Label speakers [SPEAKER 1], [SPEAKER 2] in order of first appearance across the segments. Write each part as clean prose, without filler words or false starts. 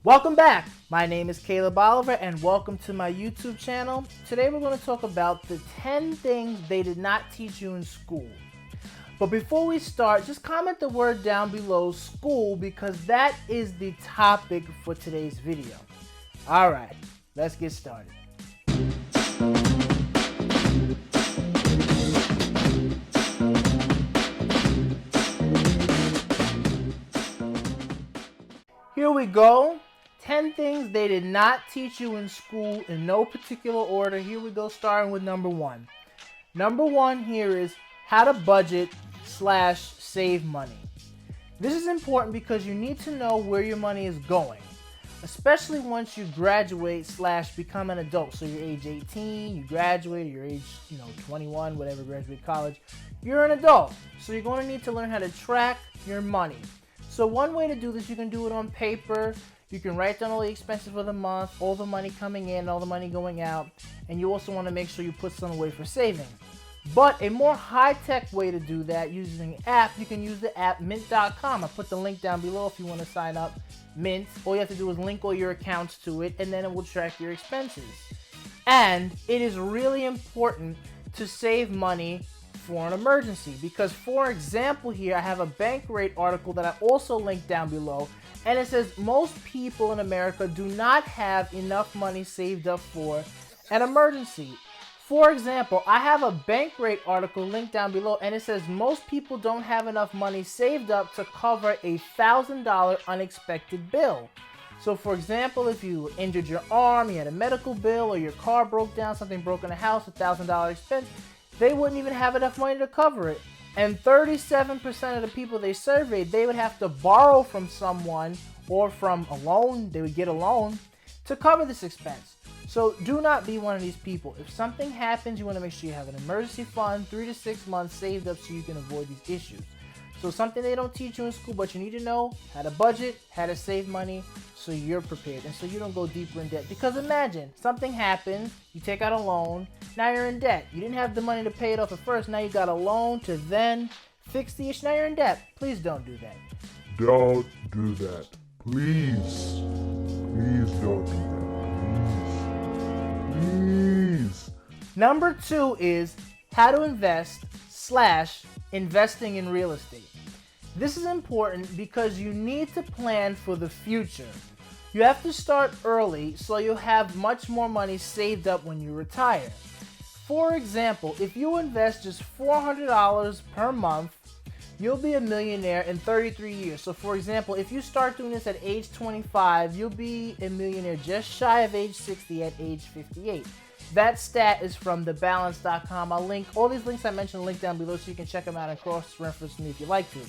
[SPEAKER 1] Welcome back. My name is Caleb Oliver and welcome to my YouTube channel. Today we're going to talk about the 10 things they did not teach you in school. But before we start, just comment the word down below, school, because that is the topic for today's video. Alright, let's get started. Here we go. 10 things they did not teach you in school in no particular order. Here we go, starting with number one. Number one here is how to budget / save money. This is important because you need to know where your money is going, especially once you graduate / become an adult. So you're age 18, you graduate, you're age 21, whatever, graduate college. You're an adult, so you're going to need to learn how to track your money. So one way to do this, you can do it on paper. You can write down all the expenses for the month, all the money coming in, all the money going out, and you also want to make sure you put some away for savings. But a more high-tech way to do that using an app, you can use the app mint.com. I put the link down below if you want to sign up. Mint, all you have to do is link all your accounts to it, and then it will track your expenses. And it is really important to save money for an emergency, because for example here I have a Bankrate article that I also linked down below, and it says most people in America do not have enough money saved up for an emergency. For example, I have a Bankrate article linked down below, and it says most people don't have enough money saved up to cover a $1,000 unexpected bill. So for example, if you injured your arm, you had a medical bill, or your car broke down, something broke in the house, $1,000 expense, they wouldn't even have enough money to cover it. And 37% of the people they surveyed, they would have to borrow from someone or from a loan, they would get a loan to cover this expense. So do not be one of these people. If something happens, you want to make sure you have an emergency fund, 3 to 6 months saved up so you can avoid these issues. So something they don't teach you in school, but you need to know how to budget, how to save money, so you're prepared and so you don't go deeper in debt. Because imagine something happens, you take out a loan, now you're in debt. You didn't have the money to pay it off at first, now you got a loan to then fix the issue, now you're in debt. Please don't do that.
[SPEAKER 2] Don't do that. Please. Please don't do that. Please.
[SPEAKER 1] Number 2 is how to invest / investing in real estate. This is important because you need to plan for the future. You have to start early so you'll have much more money saved up when you retire. For example, if you invest just $400 per month, you'll be a millionaire in 33 years. So for example, if you start doing this at age 25, you'll be a millionaire just shy of age 60 at age 58. That stat is from thebalance.com. I'll link all these links I mentioned link down below so you can check them out and cross-reference me if you like to.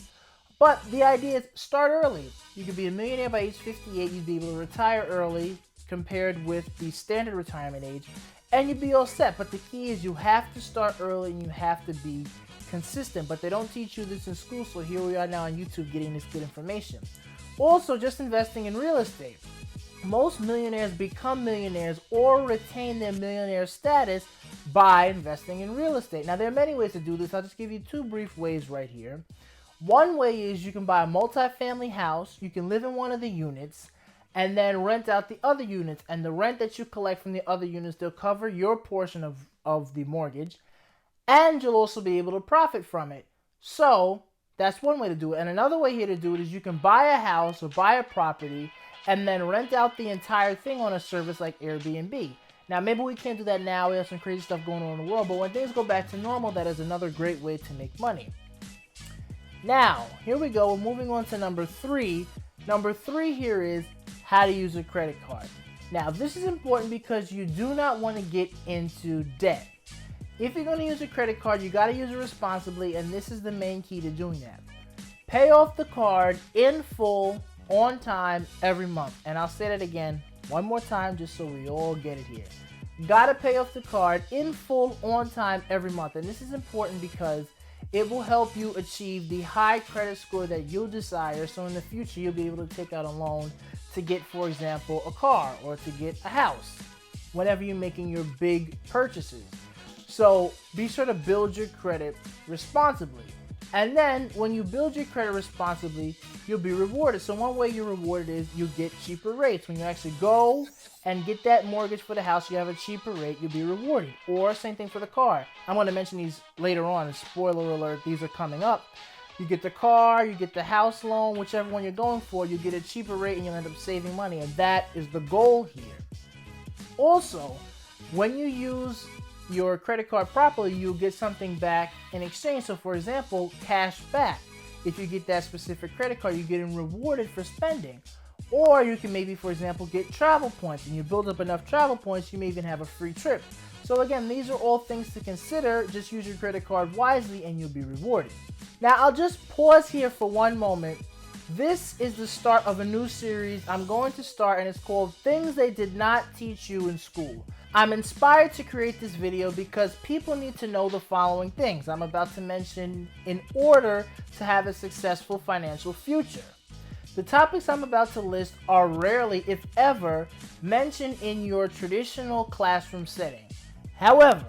[SPEAKER 1] But the idea is start early. You could be a millionaire by age 58. You'd be able to retire early compared with the standard retirement age, and you'd be all set. But the key is you have to start early and you have to be consistent. But they don't teach you this in school, so here we are now on YouTube getting this good information. Also, just investing in real estate. Most millionaires become millionaires or retain their millionaire status by investing in real estate. Now, there are many ways to do this. I'll just give you 2 brief ways right here. One way is you can buy a multi-family house, you can live in one of the units, and then rent out the other units. And the rent that you collect from the other units, they'll cover your portion of the mortgage, and you'll also be able to profit from it. So that's one way to do it. And another way here to do it is you can buy a house or buy a property and then rent out the entire thing on a service like Airbnb. Now, maybe we can't do that now. We have some crazy stuff going on in the world, but when things go back to normal, that is another great way to make money. Now, here we go. We're moving on to number 3. Number 3 here is how to use a credit card. Now, this is important because you do not want to get into debt. If you're going to use a credit card, you got to use it responsibly, and this is the main key to doing that. Pay off the card in full, on time, every month. And I'll say that again one more time just so we all get it here. Gotta pay off the card in full, on time, every month. And this is important because it will help you achieve the high credit score that you desire. So in the future, you'll be able to take out a loan to get, for example, a car or to get a house whenever you're making your big purchases. So be sure to build your credit responsibly. And then when you build your credit responsibly, you'll be rewarded. So one way you're rewarded is you get cheaper rates. When you actually go and get that mortgage for the house, you have a cheaper rate, you'll be rewarded. Or same thing for the car. I'm going to mention these later on. Spoiler alert, these are coming up. You get the car, you get the house loan, whichever one you're going for, you get a cheaper rate and you'll end up saving money. And that is the goal here. Also, when you use your credit card properly, you'll get something back in exchange. So for example, cash back. If you get that specific credit card, you're getting rewarded for spending. Or you can maybe, for example, get travel points. And you build up enough travel points, you may even have a free trip. So again, these are all things to consider. Just use your credit card wisely and you'll be rewarded. Now, I'll just pause here for one moment. This is the start of a new series I'm going to start, and it's called Things They Did Not Teach You in School. I'm inspired to create this video because people need to know the following things I'm about to mention in order to have a successful financial future. The topics I'm about to list are rarely, if ever, mentioned in your traditional classroom setting. However,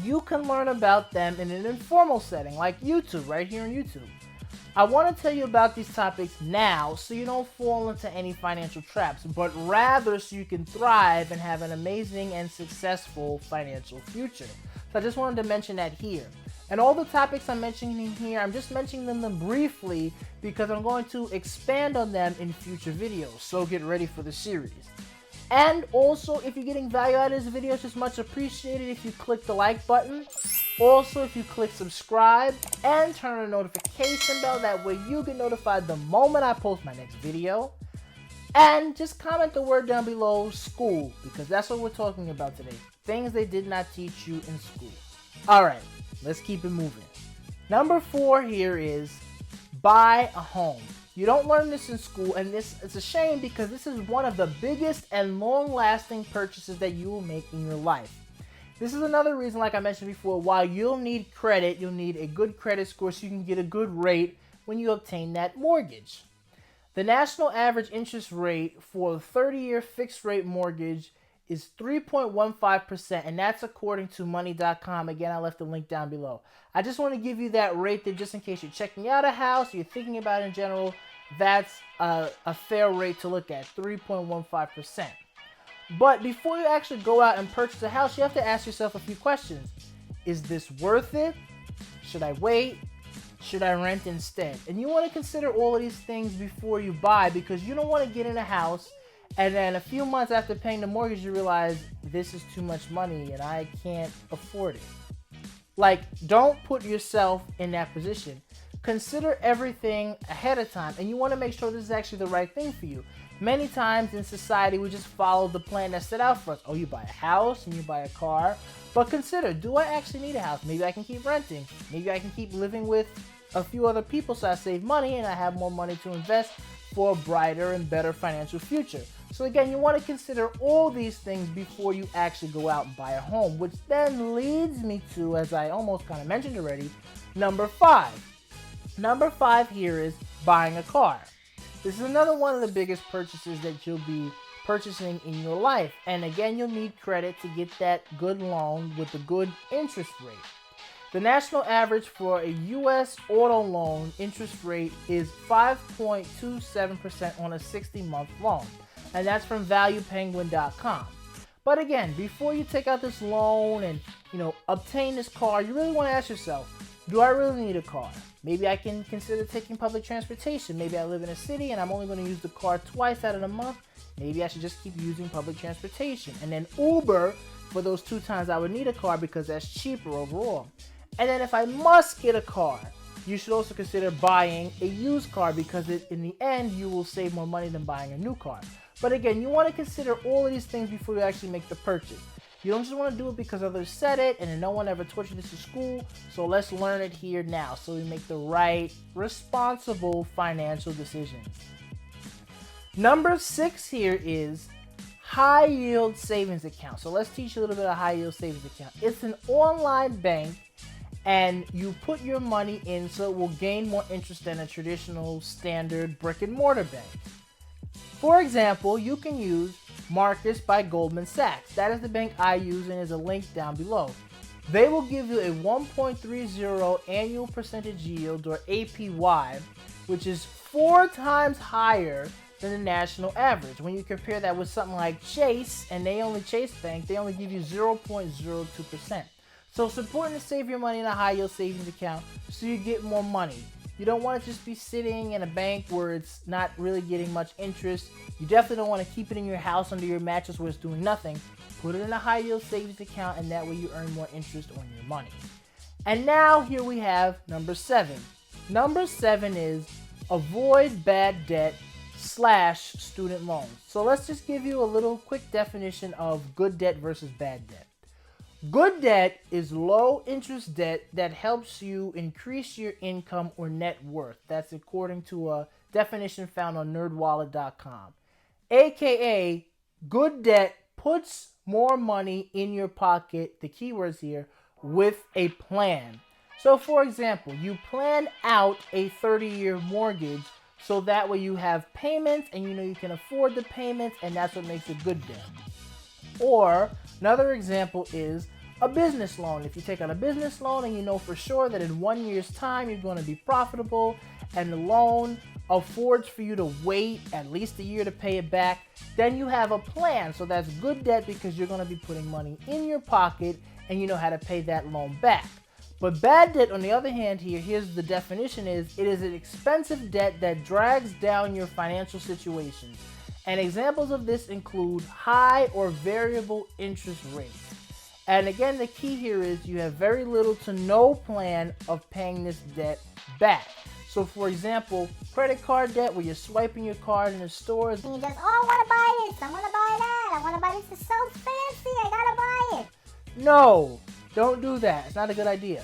[SPEAKER 1] you can learn about them in an informal setting like YouTube, right here on YouTube. I want to tell you about these topics now so you don't fall into any financial traps, but rather so you can thrive and have an amazing and successful financial future. So I just wanted to mention that here. And all the topics I'm mentioning here, I'm just mentioning them briefly because I'm going to expand on them in future videos. So get ready for the series. And also, if you're getting value out of this video, it's just much appreciated if you click the like button. Also, if you click subscribe and turn on the notification bell, that way you get notified the moment I post my next video. And just comment the word down below, school, because that's what we're talking about today. Things they did not teach you in school. All right, let's keep it moving. Number 4 here is buy a home. You don't learn this in school, and it's a shame because this is one of the biggest and long-lasting purchases that you will make in your life. This is another reason, like I mentioned before, why you'll need credit. You'll need a good credit score so you can get a good rate when you obtain that mortgage. The national average interest rate for a 30-year fixed-rate mortgage is 3.15%, and that's according to money.com. Again, I left the link down below. I just want to give you that rate there just in case you're checking out a house, or you're thinking about it in general. That's a fair rate to look at, 3.15%. But before you actually go out and purchase a house, you have to ask yourself a few questions. Is this worth it? Should I wait? Should I rent instead? And you want to consider all of these things before you buy, because you don't want to get in a house and then a few months after paying the mortgage, you realize this is too much money and I can't afford it. Like, don't put yourself in that position. Consider everything ahead of time, and you want to make sure this is actually the right thing for you. Many times in society, we just follow the plan that's set out for us. Oh, you buy a house and you buy a car. But consider, do I actually need a house? Maybe I can keep renting. Maybe I can keep living with a few other people so I save money and I have more money to invest for a brighter and better financial future. So again, you want to consider all these things before you actually go out and buy a home, which then leads me to, as I almost kind of mentioned already, number 5. Number 5 here is buying a car. This is another one of the biggest purchases that you'll be purchasing in your life. And again, you'll need credit to get that good loan with a good interest rate. The national average for a U.S. auto loan interest rate is 5.27% on a 60-month loan. And that's from valuepenguin.com. But again, before you take out this loan and, obtain this car, you really want to ask yourself, do I really need a car? Maybe I can consider taking public transportation. Maybe I live in a city and I'm only going to use the car twice out of the month. Maybe I should just keep using public transportation. And then Uber for those 2 times I would need a car because that's cheaper overall. And then if I must get a car, you should also consider buying a used car because in the end, you will save more money than buying a new car. But again, you want to consider all of these things before you actually make the purchase. You don't just want to do it because others said it and then no one ever taught you this in school. So let's learn it here now so we make the right, responsible financial decisions. Number 6 here is high yield savings account. So let's teach you a little bit of high yield savings account. It's an online bank and you put your money in so it will gain more interest than a traditional standard brick and mortar bank. For example, you can use Marcus by Goldman Sachs. That is the bank I use and there's a link down below. They will give you a 1.30 annual percentage yield, or APY, which is 4 times higher than the national average. When you compare that with something like Chase, and Chase Bank, they only give you 0.02%. So it's important to save your money in a high yield savings account so you get more money. You don't want to just be sitting in a bank where it's not really getting much interest. You definitely don't want to keep it in your house under your mattress where it's doing nothing. Put it in a high yield savings account, and that way you earn more interest on your money. And now here we have number 7. Number 7 is avoid bad debt / student loans. So let's just give you a little quick definition of good debt versus bad debt. Good debt is low interest debt that helps you increase your income or net worth. That's according to a definition found on nerdwallet.com. AKA, good debt puts more money in your pocket, the keywords here, with a plan. So for example, you plan out a 30-year mortgage so that way you have payments and you know you can afford the payments, and that's what makes it good debt. Or another example is a business loan. If you take out a business loan and you know for sure that in 1 year's time you're going to be profitable, and the loan affords for you to wait at least a year to pay it back, then you have a plan. So that's good debt because you're going to be putting money in your pocket and you know how to pay that loan back. But bad debt, on the other hand, here's the definition is, it is an expensive debt that drags down your financial situation. And examples of this include high or variable interest rates. And again, the key here is you have very little to no plan of paying this debt back. So for example, credit card debt, where you're swiping your card in the stores.
[SPEAKER 3] And you just, I want to buy this, I want to buy that, I want to buy this, it sounds fancy, I gotta buy it.
[SPEAKER 1] No, don't do that. It's not a good idea.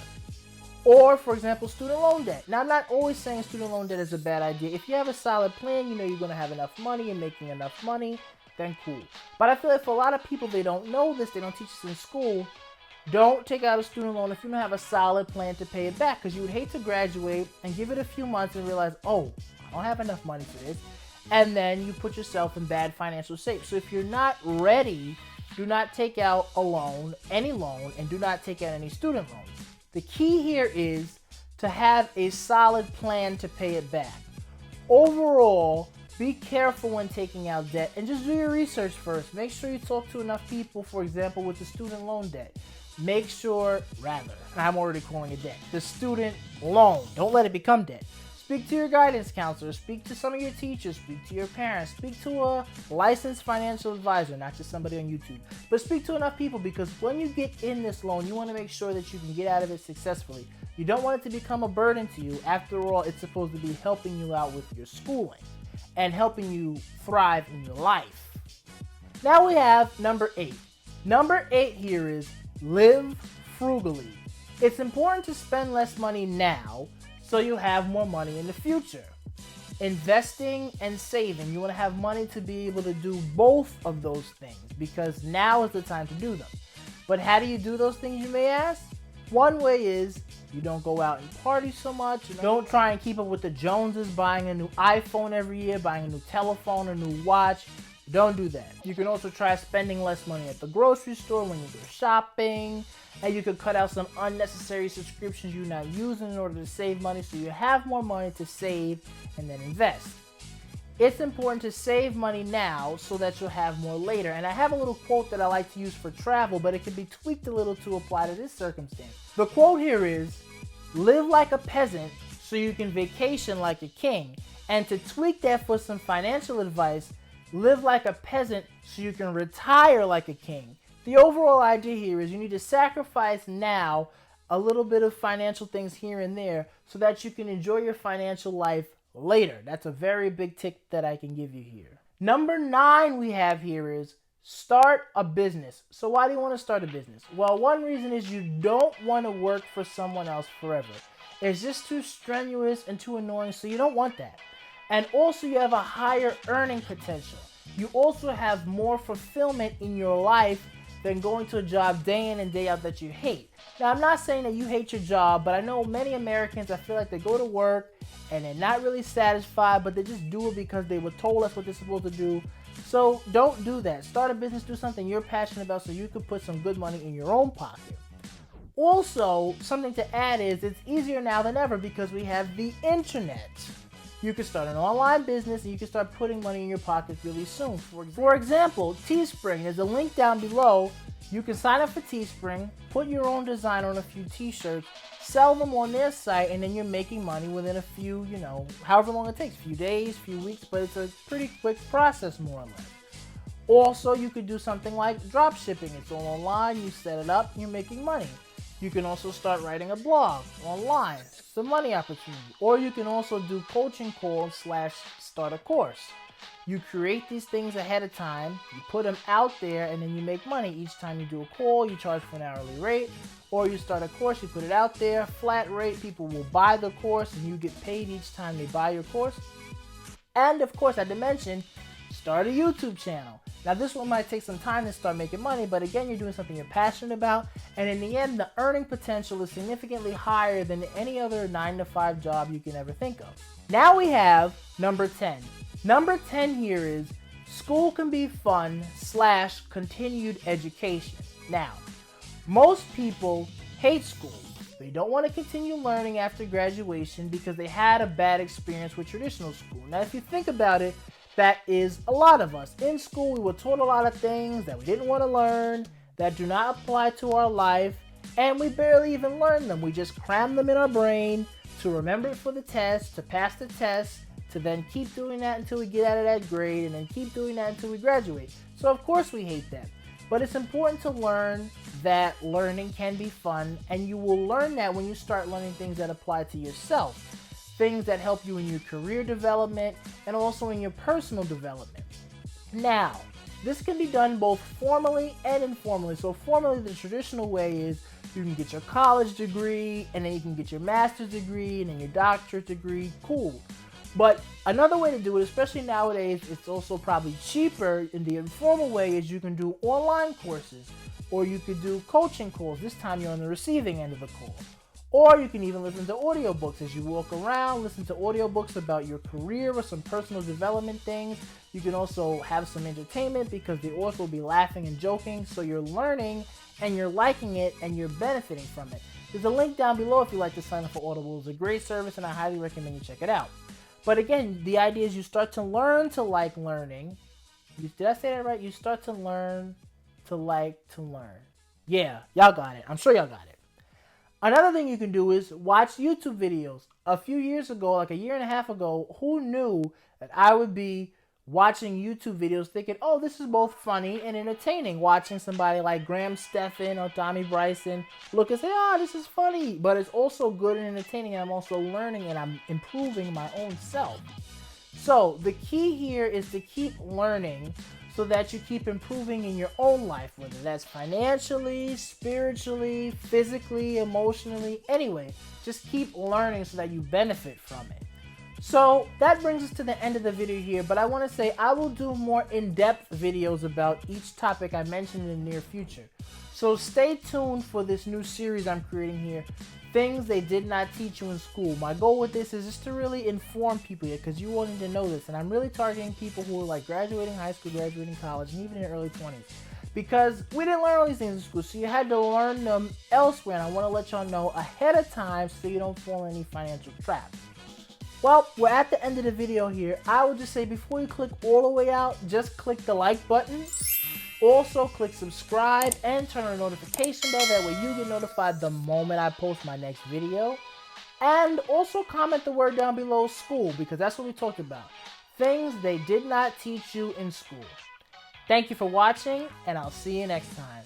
[SPEAKER 1] Or, for example, student loan debt. Now, I'm not always saying student loan debt is a bad idea. If you have a solid plan, you know you're going to have enough money and making enough money, then cool. But I feel like for a lot of people, they don't know this, they don't teach this in school. Don't take out a student loan if you don't have a solid plan to pay it back, because you would hate to graduate and give it a few months and realize, oh, I don't have enough money for this. And then you put yourself in bad financial shape. So if you're not ready, do not take out a loan, any loan, and do not take out any student loans. The key here is to have a solid plan to pay it back. Overall, be careful when taking out debt and just do your research first. Make sure you talk to enough people, for example, with the student loan debt. Make sure, I'm already calling it debt, the student loan. Don't let it become debt. Speak to your guidance counselor, speak to some of your teachers, speak to your parents, speak to a licensed financial advisor, not just somebody on YouTube, but speak to enough people, because when you get in this loan, you want to make sure that you can get out of it successfully. You don't want it to become a burden to you. After all, it's supposed to be helping you out with your schooling and helping you thrive in your life. Now we have number 8. Number 8 here is live frugally. It's important to spend less money now so you have more money in the future. Investing and saving, you want to have money to be able to do both of those things, because now is the time to do them. But how do you do those things, you may ask? One way is you don't go out and party so much. Don't try and keep up with the Joneses, buying a new iPhone every year, buying a new telephone, a new watch. Don't do that. You can also try spending less money at the grocery store when you go shopping. And you could cut out some unnecessary subscriptions you're not using in order to save money, so you have more money to save and then invest. It's important to save money now so that you'll have more later. And I have a little quote that I like to use for travel, but it can be tweaked a little to apply to this circumstance. The quote here is, live like a peasant so you can vacation like a king. And to tweak that for some financial advice, live like a peasant so you can retire like a king. The overall idea here is you need to sacrifice now a little bit of financial things here and there so that you can enjoy your financial life later. That's a very big tip that I can give you here. Number 9 we have here is start a business. So why do you want to start a business? Well, one reason is you don't want to work for someone else forever. It's just too strenuous and too annoying, so you don't want that. And also you have a higher earning potential. You also have more fulfillment in your life than going to a job day in and day out that you hate. Now, I'm not saying that you hate your job, but I know many Americans, I feel like they go to work and they're not really satisfied, but they just do it because they were told that's what they're supposed to do. So don't do that. Start a business, do something you're passionate about so you can put some good money in your own pocket. Also, something to add is it's easier now than ever because we have the internet. You can start an online business and you can start putting money in your pocket really soon. For example, Teespring, there's a link down below. You can sign up for Teespring, put your own design on a few t-shirts, sell them on their site, and then you're making money within a few, however long it takes, few days, few weeks, but it's a pretty quick process more or less. Also, you could do something like drop shipping. It's all online, you set it up, you're making money. You can also start writing a blog online. It's a money opportunity. Or you can also do coaching calls / start a course. You create these things ahead of time, you put them out there, and then you make money. Each time you do a call, you charge for an hourly rate. Or you start a course, you put it out there, flat rate, people will buy the course, and you get paid each time they buy your course. And of course, I had to mention, start a YouTube channel. Now this one might take some time to start making money, but again, you're doing something you're passionate about, and in the end, the earning potential is significantly higher than any other 9-to-5 job you can ever think of. Now we have number 10. Number 10 here is school can be fun / continued education. Now, most people hate school. They don't want to continue learning after graduation because they had a bad experience with traditional school. Now, if you think about it, that is a lot of us. In school, we were taught a lot of things that we didn't want to learn, that do not apply to our life, and we barely even learn them. We just cram them in our brain to remember it for the test, to pass the test, to then keep doing that until we get out of that grade, and then keep doing that until we graduate. So of course we hate that. But it's important to learn that learning can be fun, and you will learn that when you start learning things that apply to yourself. Things that help you in your career development and also in your personal development. Now, this can be done both formally and informally. So formally, the traditional way is you can get your college degree, and then you can get your master's degree, and then your doctorate degree. Cool. But another way to do it, especially nowadays, it's also probably cheaper. In the informal way is you can do online courses, or you could do coaching calls. This time you're on the receiving end of the call. Or you can even listen to audiobooks as you walk around, listen to audiobooks about your career or some personal development things. You can also have some entertainment because the author will be laughing and joking, so you're learning and you're liking it and you're benefiting from it. There's a link down below if you'd like to sign up for Audible. It's a great service and I highly recommend you check it out. But again, the idea is you start to learn to like learning. Did I say that right? You start to learn to like to learn. Yeah, y'all got it. I'm sure y'all got it. Another thing you can do is watch YouTube videos. A few years ago, like a year and a half ago, who knew that I would be watching YouTube videos thinking, oh, this is both funny and entertaining. Watching somebody like Graham Stephan or Tommy Bryson look and say, oh, this is funny. But it's also good and entertaining, and I'm also learning and I'm improving my own self. So the key here is to keep learning so that you keep improving in your own life, whether that's financially, spiritually, physically, emotionally, anyway, just keep learning so that you benefit from it. So that brings us to the end of the video here, but I want to say I will do more in-depth videos about each topic I mentioned in the near future. So stay tuned for this new series I'm creating here, Things They Did Not Teach You in School. My goal with this is just to really inform people here, because you all need to know this, and I'm really targeting people who are like graduating high school, graduating college, and even in their early 20s. Because we didn't learn all these things in school, so you had to learn them elsewhere, and I want to let y'all know ahead of time so you don't fall in any financial traps. Well, we're at the end of the video here. I would just say before you click all the way out, just click the like button. Also, click subscribe and turn on the notification bell. That way you get notified the moment I post my next video. And also comment the word down below, school, because that's what we talked about. Things they did not teach you in school. Thank you for watching, and I'll see you next time.